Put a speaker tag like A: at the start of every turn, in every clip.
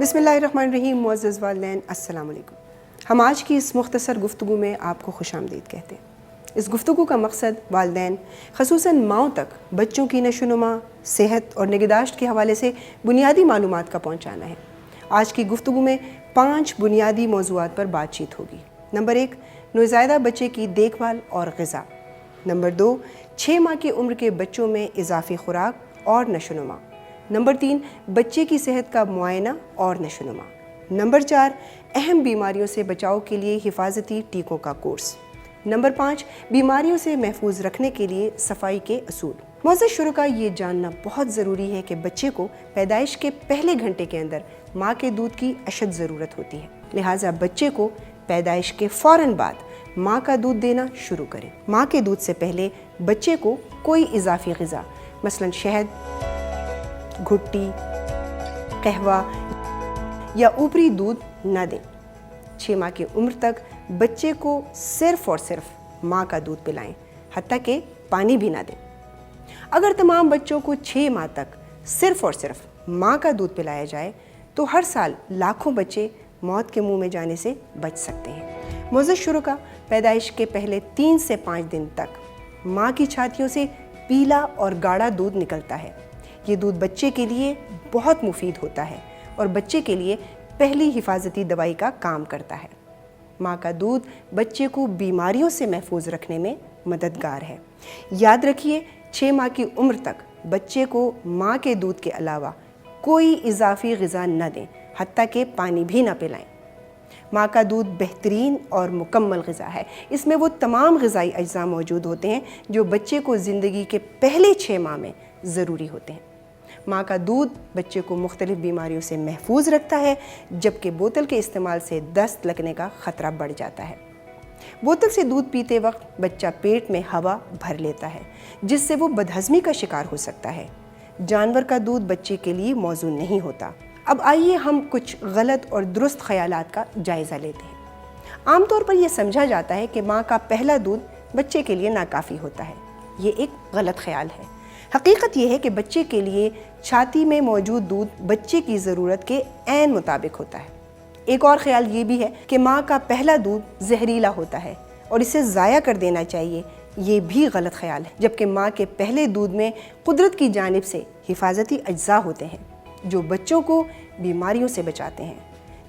A: بسم اللہ الرحمن الرحیم۔ معزز والدین السلام علیکم۔ ہم آج کی اس مختصر گفتگو میں آپ کو خوش آمدید کہتے ہیں۔ اس گفتگو کا مقصد والدین خصوصاً ماؤں تک بچوں کی نشوونما، صحت اور نگہداشت کے حوالے سے بنیادی معلومات کا پہنچانا ہے۔ آج کی گفتگو میں 5 بنیادی موضوعات پر بات چیت ہوگی۔ نمبر 1، نوزائیدہ بچے کی دیکھ بھال اور غذا۔ نمبر 2، 6 ماہ کی عمر کے بچوں میں اضافی خوراک اور نشوونما۔ نمبر 3، بچے کی صحت کا معائنہ اور نشوونما۔ نمبر 4، اہم بیماریوں سے بچاؤ کے لیے حفاظتی ٹیکوں کا کورس۔ نمبر 5، بیماریوں سے محفوظ رکھنے کے لیے صفائی کے اصول۔ معزز شرکاء، یہ جاننا بہت ضروری ہے کہ بچے کو پیدائش کے پہلے گھنٹے کے اندر ماں کے دودھ کی اشد ضرورت ہوتی ہے، لہٰذا بچے کو پیدائش کے فوراً بعد ماں کا دودھ دینا شروع کریں۔ ماں کے دودھ سے پہلے بچے کو کوئی اضافی غذا مثلاً شہد، گھٹی، قہوہ یا اوپری دودھ نہ دیں۔ 6 ماہ کی عمر تک بچے کو صرف اور صرف ماں کا دودھ پلائیں، حتیٰ کہ پانی بھی نہ دیں۔ اگر تمام بچوں کو 6 ماہ تک صرف اور صرف ماں کا دودھ پلایا جائے تو ہر سال لاکھوں بچے موت کے منہ میں جانے سے بچ سکتے ہیں۔ معزز شرکاء، پیدائش کے پہلے 3 سے 5 دن تک ماں کی چھاتیوں سے پیلا اور گاڑھا دودھ نکلتا ہے۔ یہ دودھ بچے کے لیے بہت مفید ہوتا ہے اور بچے کے لیے پہلی حفاظتی دوائی کا کام کرتا ہے۔ ماں کا دودھ بچے کو بیماریوں سے محفوظ رکھنے میں مددگار ہے۔ یاد رکھیے، 6 ماہ کی عمر تک بچے کو ماں کے دودھ کے علاوہ کوئی اضافی غذا نہ دیں، حتیٰ کہ پانی بھی نہ پلائیں۔ ماں کا دودھ بہترین اور مکمل غذا ہے۔ اس میں وہ تمام غذائی اجزاء موجود ہوتے ہیں جو بچے کو زندگی کے پہلے 6 ماہ میں ضروری ہوتے ہیں۔ ماں کا دودھ بچے کو مختلف بیماریوں سے محفوظ رکھتا ہے، جبکہ بوتل کے استعمال سے دست لگنے کا خطرہ بڑھ جاتا ہے۔ بوتل سے دودھ پیتے وقت بچہ پیٹ میں ہوا بھر لیتا ہے، جس سے وہ بدہضمی کا شکار ہو سکتا ہے۔ جانور کا دودھ بچے کے لیے موزوں نہیں ہوتا۔ اب آئیے ہم کچھ غلط اور درست خیالات کا جائزہ لیتے ہیں۔ عام طور پر یہ سمجھا جاتا ہے کہ ماں کا پہلا دودھ بچے کے لیے ناکافی ہوتا ہے۔ یہ ایک غلط خیال ہے۔ حقیقت یہ ہے کہ بچے کے لیے چھاتی میں موجود دودھ بچے کی ضرورت کے عین مطابق ہوتا ہے۔ ایک اور خیال یہ بھی ہے کہ ماں کا پہلا دودھ زہریلا ہوتا ہے اور اسے ضائع کر دینا چاہیے۔ یہ بھی غلط خیال ہے، جبکہ ماں کے پہلے دودھ میں قدرت کی جانب سے حفاظتی اجزاء ہوتے ہیں جو بچوں کو بیماریوں سے بچاتے ہیں۔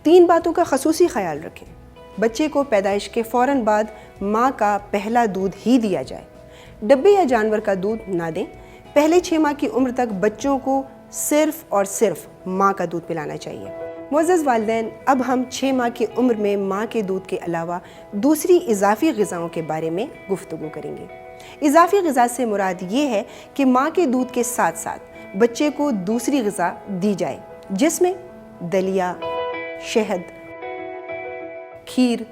A: 3 باتوں کا خصوصی خیال رکھیں۔ بچے کو پیدائش کے فوراً بعد ماں کا پہلا دودھ ہی دیا جائے۔ ڈبے یا جانور کا دودھ نہ دیں۔ پہلے 6 ماہ کی عمر تک بچوں کو صرف اور صرف ماں کا دودھ پلانا چاہیے۔ معزز والدین، اب ہم 6 ماہ کی عمر میں ماں کے دودھ کے علاوہ دوسری اضافی غذاؤں کے بارے میں گفتگو کریں گے۔ اضافی غذا سے مراد یہ ہے کہ ماں کے دودھ کے ساتھ ساتھ بچے کو دوسری غذا دی جائے، جس میں دلیا، شہد، کھیر،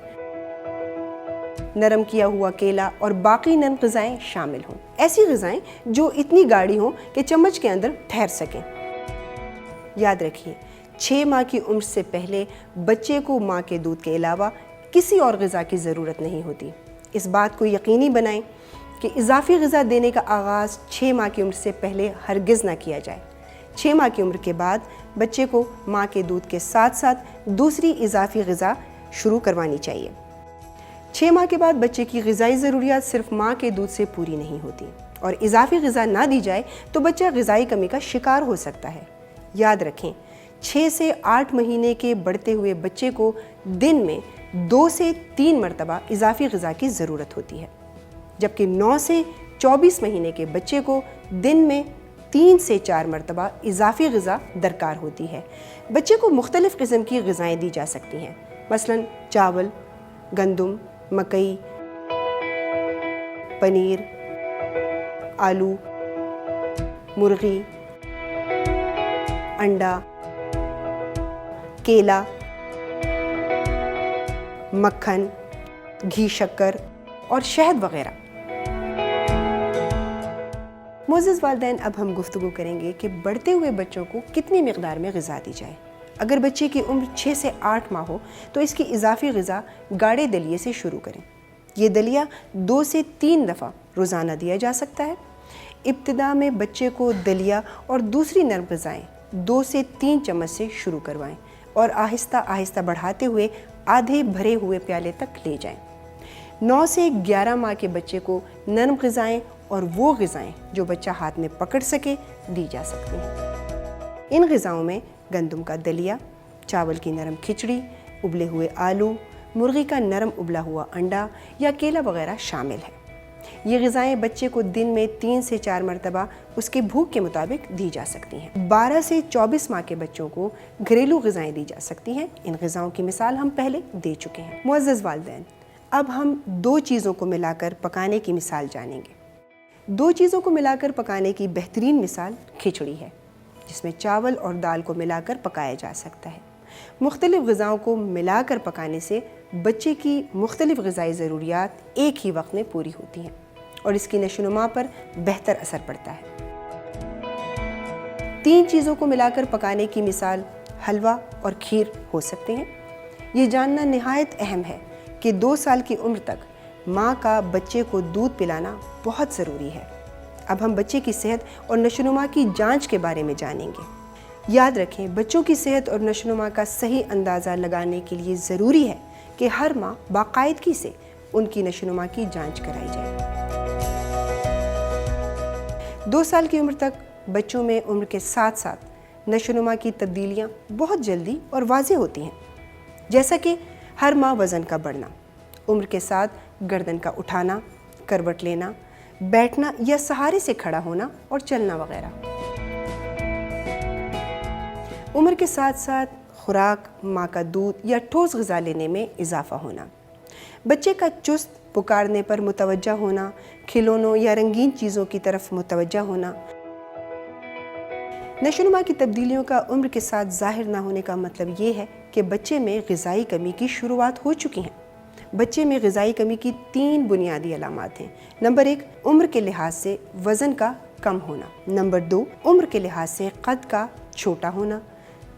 A: نرم کیا ہوا کیلا اور باقی نرم غذائیں شامل ہوں۔ ایسی غذائیں جو اتنی گاڑھی ہوں کہ چمچ کے اندر ٹھہر سکیں۔ یاد رکھیے، 6 ماہ کی عمر سے پہلے بچے کو ماں کے دودھ کے علاوہ کسی اور غذا کی ضرورت نہیں ہوتی۔ اس بات کو یقینی بنائیں کہ اضافی غذا دینے کا آغاز 6 ماہ کی عمر سے پہلے ہرگز نہ کیا جائے۔ 6 ماہ کی عمر کے بعد بچے کو ماں کے دودھ کے ساتھ ساتھ دوسری اضافی غذا شروع کروانی چاہیے۔ 6 ماہ کے بعد بچے کی غذائی ضروریات صرف ماں کے دودھ سے پوری نہیں ہوتی، اور اضافی غذا نہ دی جائے تو بچہ غذائی کمی کا شکار ہو سکتا ہے۔ یاد رکھیں، 6 سے 8 مہینے کے بڑھتے ہوئے بچے کو دن میں 2 سے 3 مرتبہ اضافی غذا کی ضرورت ہوتی ہے، جبکہ 9 سے 24 مہینے کے بچے کو دن میں 3 سے 4 مرتبہ اضافی غذا درکار ہوتی ہے۔ بچے کو مختلف قسم کی غذائیں دی جا سکتی ہیں، مثلاً چاول، گندم، مکئی، پنیر، آلو، مرغی، انڈا، کیلا، مکھن، گھی، شکر اور شہد وغیرہ۔ معزز والدین، اب ہم گفتگو کریں گے کہ بڑھتے ہوئے بچوں کو کتنی مقدار میں غذا دی جائے۔ اگر بچے کی عمر 6 سے 8 ماہ ہو تو اس کی اضافی غذا گاڑھے دلیے سے شروع کریں۔ یہ دلیا 2 سے 3 دفعہ روزانہ دیا جا سکتا ہے۔ ابتدا میں بچے کو دلیا اور دوسری نرم غذائیں 2 سے 3 چمچ سے شروع کروائیں۔ اور آہستہ آہستہ بڑھاتے ہوئے آدھے بھرے ہوئے پیالے تک لے جائیں۔ 9 سے 11 ماہ کے بچے کو نرم غذائیں اور وہ غذائیں جو بچہ ہاتھ میں پکڑ سکے دی جا سکتی ہیں۔ ان غذاؤں میں گندم کا دلیا، چاول کی نرم کھچڑی، ابلے ہوئے آلو، مرغی کا نرم ابلا ہوا انڈا یا کیلا وغیرہ شامل ہے۔ یہ غذائیں بچے کو دن میں 3 سے 4 مرتبہ اس کے بھوک کے مطابق دی جا سکتی ہیں۔ 12 سے 24 ماہ کے بچوں کو گھریلو غذائیں دی جا سکتی ہیں۔ ان غذاؤں کی مثال ہم پہلے دے چکے ہیں۔ معزز والدین، اب ہم 2 چیزوں کو ملا کر پکانے کی مثال جانیں گے۔ 2 چیزوں کو ملا کر پکانے کی بہترین مثال کھچڑی ہے، جس میں چاول اور دال کو ملا کر پکایا جا سکتا ہے۔ مختلف غذاؤں کو ملا کر پکانے سے بچے کی مختلف غذائی ضروریات ایک ہی وقت میں پوری ہوتی ہیں اور اس کی نشوونما پر بہتر اثر پڑتا ہے۔ 3 چیزوں کو ملا کر پکانے کی مثال حلوہ اور کھیر ہو سکتے ہیں۔ یہ جاننا نہایت اہم ہے کہ 2 سال کی عمر تک ماں کا بچے کو دودھ پلانا بہت ضروری ہے۔ اب ہم بچے کی صحت اور نشوونما کی جانچ کے بارے میں جانیں گے۔ یاد رکھیں، بچوں کی صحت اور نشوونما کا صحیح اندازہ لگانے کے لیے ضروری ہے کہ ہر ماں باقاعدگی سے ان کی نشوونما کی جانچ کرائی جائے۔ 2 سال کی عمر تک بچوں میں عمر کے ساتھ ساتھ نشوونما کی تبدیلیاں بہت جلدی اور واضح ہوتی ہیں، جیسا کہ ہر ماہ وزن کا بڑھنا، عمر کے ساتھ گردن کا اٹھانا، کروٹ لینا، بیٹھنا یا سہارے سے کھڑا ہونا اور چلنا وغیرہ۔ عمر کے ساتھ ساتھ خوراک، ماں کا دودھ یا ٹھوس غذا لینے میں اضافہ ہونا، بچے کا چست پکارنے پر متوجہ ہونا، کھلونوں یا رنگین چیزوں کی طرف متوجہ ہونا۔ نشوونما کی تبدیلیوں کا عمر کے ساتھ ظاہر نہ ہونے کا مطلب یہ ہے کہ بچے میں غذائی کمی کی شروعات ہو چکی ہیں۔ بچے میں غذائی کمی کی 3 بنیادی علامات ہیں۔ نمبر 1، عمر کے لحاظ سے وزن کا کم ہونا۔ نمبر 2، عمر کے لحاظ سے قد کا چھوٹا ہونا۔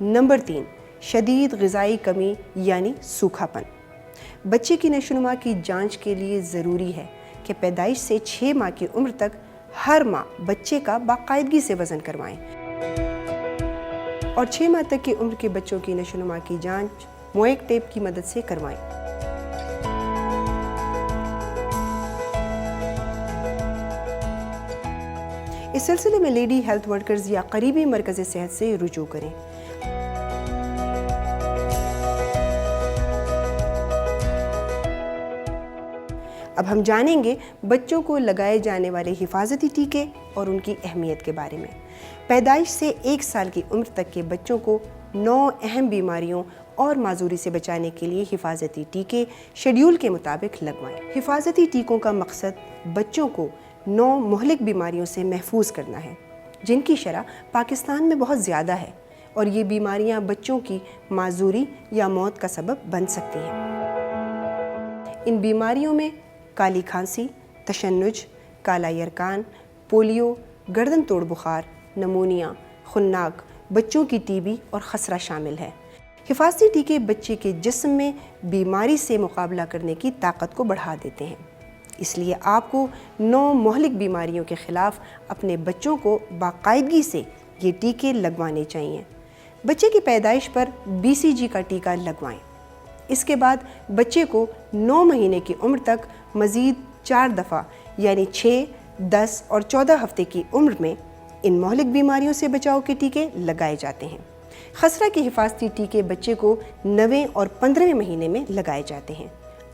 A: نمبر 3، شدید غذائی کمی یعنی سوکھا پن۔ بچے کی نشوونما کی جانچ کے لیے ضروری ہے کہ پیدائش سے 6 ماہ کی عمر تک ہر ماں بچے کا باقاعدگی سے وزن کروائیں اور 6 ماہ تک کی عمر کے بچوں کی نشوونما کی جانچ موئیک ٹیپ کی مدد سے کروائیں۔ اس سلسلے میں لیڈی ہیلتھ ورکرز یا قریبی مرکز صحت سے رجوع کریں۔ اب ہم جانیں گے بچوں کو لگائے جانے والے حفاظتی ٹیکے اور ان کی اہمیت کے بارے میں۔ پیدائش سے 1 سال کی عمر تک کے بچوں کو 9 اہم بیماریوں اور معذوری سے بچانے کے لیے حفاظتی ٹیکے شیڈول کے مطابق لگوائیں۔ حفاظتی ٹیکوں کا مقصد بچوں کو 9 مہلک بیماریوں سے محفوظ کرنا ہے، جن کی شرح پاکستان میں بہت زیادہ ہے اور یہ بیماریاں بچوں کی معذوری یا موت کا سبب بن سکتی ہیں۔ ان بیماریوں میں کالی کھانسی، تشنج، کالا یرکان، پولیو، گردن توڑ بخار، نمونیا، خناق، بچوں کی ٹی بی اور خسرہ شامل ہے۔ حفاظتی ٹیکے بچے کے جسم میں بیماری سے مقابلہ کرنے کی طاقت کو بڑھا دیتے ہیں، اس لیے آپ کو 9 مہلک بیماریوں کے خلاف اپنے بچوں کو باقاعدگی سے یہ ٹیکے لگوانے چاہیے۔ بچے کی پیدائش پر BCG کا ٹیکہ لگوائیں۔ اس کے بعد بچے کو 9 مہینے کی عمر تک مزید 4 دفعہ یعنی 6، 10 اور 14 ہفتے کی عمر میں ان مہلک بیماریوں سے بچاؤ کے ٹیکے لگائے جاتے ہیں۔ خسرہ کے حفاظتی ٹیکے بچے کو 9ویں اور 15ویں مہینے میں لگائے جاتے ہیں۔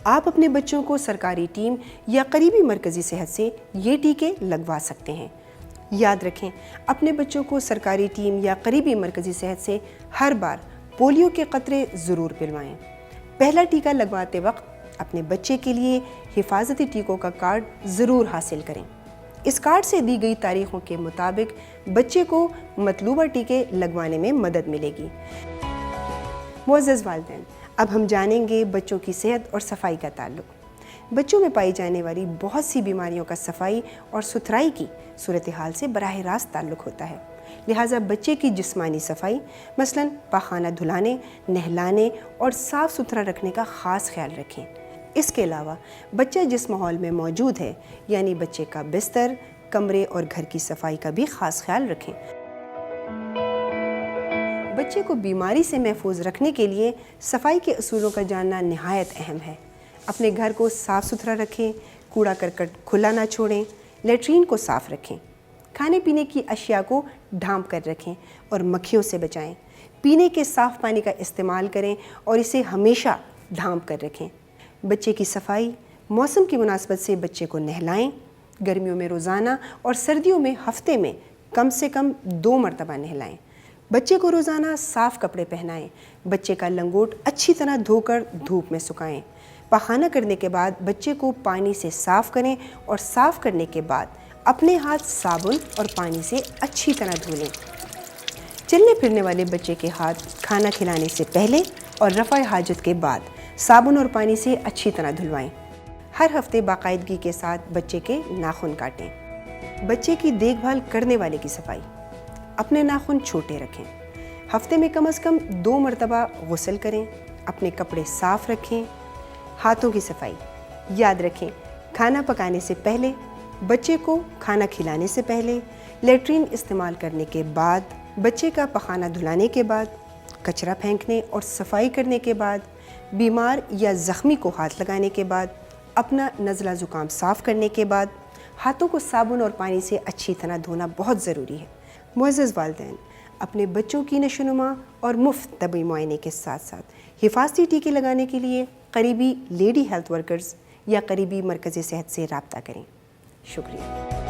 A: آپ اپنے بچوں کو سرکاری ٹیم یا قریبی مرکزی صحت سے یہ ٹیکے لگوا سکتے ہیں۔ یاد رکھیں، اپنے بچوں کو سرکاری ٹیم یا قریبی مرکزی صحت سے ہر بار پولیو کے قطرے ضرور پلوائیں۔ پہلا ٹیکہ لگواتے وقت اپنے بچے کے لیے حفاظتی ٹیکوں کا کارڈ ضرور حاصل کریں۔ اس کارڈ سے دی گئی تاریخوں کے مطابق بچے کو مطلوبہ ٹیکے لگوانے میں مدد ملے گی۔ معزز والدین، اب ہم جانیں گے بچوں کی صحت اور صفائی کا تعلق۔ بچوں میں پائی جانے والی بہت سی بیماریوں کا صفائی اور ستھرائی کی صورتحال سے براہ راست تعلق ہوتا ہے، لہٰذا بچے کی جسمانی صفائی مثلاً پاخانہ دھلانے، نہلانے اور صاف ستھرا رکھنے کا خاص خیال رکھیں۔ اس کے علاوہ بچہ جس ماحول میں موجود ہے یعنی بچے کا بستر، کمرے اور گھر کی صفائی کا بھی خاص خیال رکھیں۔ بچے کو بیماری سے محفوظ رکھنے کے لیے صفائی کے اصولوں کا جاننا نہایت اہم ہے۔ اپنے گھر کو صاف ستھرا رکھیں، کوڑا کرکٹ کھلا نہ چھوڑیں، لیٹرین کو صاف رکھیں، کھانے پینے کی اشیاء کو ڈھانپ کر رکھیں اور مکھیوں سے بچائیں۔ پینے کے صاف پانی کا استعمال کریں اور اسے ہمیشہ ڈھانپ کر رکھیں۔ بچے کی صفائی، موسم کی مناسبت سے بچے کو نہلائیں۔ گرمیوں میں روزانہ اور سردیوں میں ہفتے میں کم سے کم 2 مرتبہ نہلائیں۔ بچے کو روزانہ صاف کپڑے پہنائیں۔ بچے کا لنگوٹ اچھی طرح دھو کر دھوپ میں سکھائیں۔ پاخانہ کرنے کے بعد بچے کو پانی سے صاف کریں اور صاف کرنے کے بعد اپنے ہاتھ صابن اور پانی سے اچھی طرح دھو لیں۔ چلنے پھرنے والے بچے کے ہاتھ کھانا کھلانے سے پہلے اور رفع حاجت کے بعد صابن اور پانی سے اچھی طرح دھلوائیں۔ ہر ہفتے باقاعدگی کے ساتھ بچے کے ناخن کاٹیں۔ بچے کی دیکھ بھال کرنے والے کی صفائی، اپنے ناخن چھوٹے رکھیں۔ ہفتے میں کم از کم 2 مرتبہ غسل کریں۔ اپنے کپڑے صاف رکھیں۔ ہاتھوں کی صفائی، یاد رکھیں کھانا پکانے سے پہلے، بچے کو کھانا کھلانے سے پہلے، لیٹرین استعمال کرنے کے بعد، بچے کا پخانہ دھلانے کے بعد، کچرا پھینکنے اور صفائی کرنے کے بعد، بیمار یا زخمی کو ہاتھ لگانے کے بعد، اپنا نزلہ زکام صاف کرنے کے بعد، ہاتھوں کو صابن اور پانی سے اچھی طرح دھونا بہت ضروری ہے۔ معزز والدین، اپنے بچوں کی نشوونما اور مفت طبی معائنے کے ساتھ ساتھ حفاظتی ٹیکے لگانے کے لیے قریبی لیڈی ہیلتھ ورکرز یا قریبی مرکز صحت سے رابطہ کریں۔ شکریہ۔